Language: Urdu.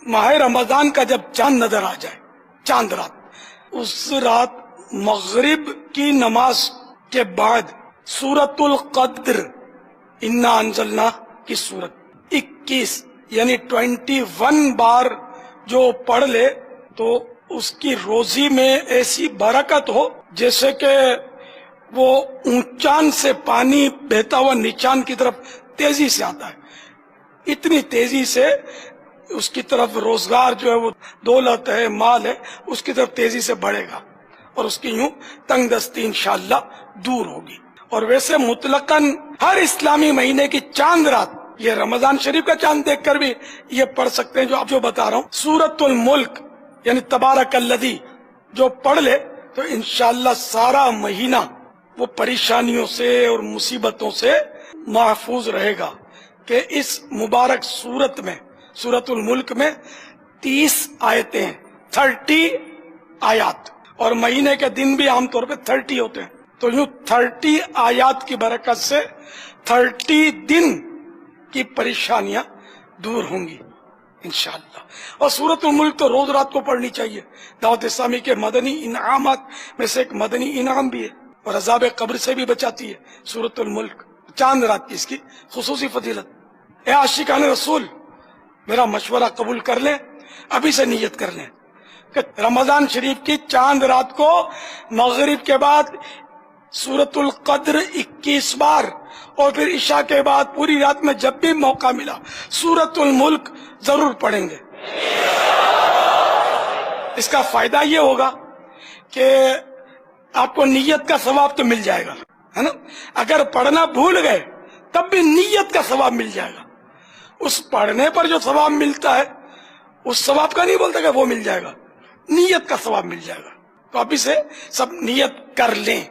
ماہ رمضان کا جب چاند نظر آ جائے، چاند رات، اس رات مغرب کی نماز کے بعد سورۃ القدر انا انزلنا کی سورت 21 یعنی 21 بار جو پڑھ لے تو اس کی روزی میں ایسی برکت ہو جیسے کہ وہ اونچان سے پانی بہتا ہوا نیچان کی طرف تیزی سے آتا ہے، اتنی تیزی سے اس کی طرف روزگار جو ہے وہ دولت ہے، مال ہے، اس کی طرف تیزی سے بڑھے گا اور اس کی یوں تنگ دستی انشاءاللہ دور ہوگی۔ اور ویسے مطلقاً ہر اسلامی مہینے کی چاند رات، یہ رمضان شریف کا چاند دیکھ کر بھی یہ پڑھ سکتے ہیں جو آپ جو بتا رہا ہوں، سورۃ الملک یعنی تبارک الذی جو پڑھ لے تو انشاءاللہ سارا مہینہ وہ پریشانیوں سے اور مصیبتوں سے محفوظ رہے گا۔ کہ اس مبارک سورت میں، سورۃ الملک میں 30 آیتیں ہیں، 30 آیات، اور مہینے کے دن بھی عام طور پہ 30 ہوتے ہیں، تو یوں 30 آیات کی برکت سے 30 دن کی پریشانیاں دور ہوں گی انشاءاللہ۔ اور سورۃ الملک تو روز رات کو پڑھنی چاہیے، دعوت اسلامی کے مدنی انعامات میں سے ایک مدنی انعام بھی ہے، اور عذاب قبر سے بھی بچاتی ہے سورۃ الملک، چاند رات کی اس کی خصوصی فضیلت۔ اے عاشقان رسول، میرا مشورہ قبول کر لیں، ابھی سے نیت کر لیں کہ رمضان شریف کی چاند رات کو مغرب کے بعد سورۃ القدر 21 بار، اور پھر عشاء کے بعد پوری رات میں جب بھی موقع ملا سورۃ الملک ضرور پڑھیں گے۔ اس کا فائدہ یہ ہوگا کہ آپ کو نیت کا ثواب تو مل جائے گا، ہے نا؟ اگر پڑھنا بھول گئے تب بھی نیت کا ثواب مل جائے گا۔ اس پڑھنے پر جو ثواب ملتا ہے اس ثواب کا نہیں بولتا کہ وہ مل جائے گا، نیت کا ثواب مل جائے گا۔ تو ابھی سے سب نیت کر لیں۔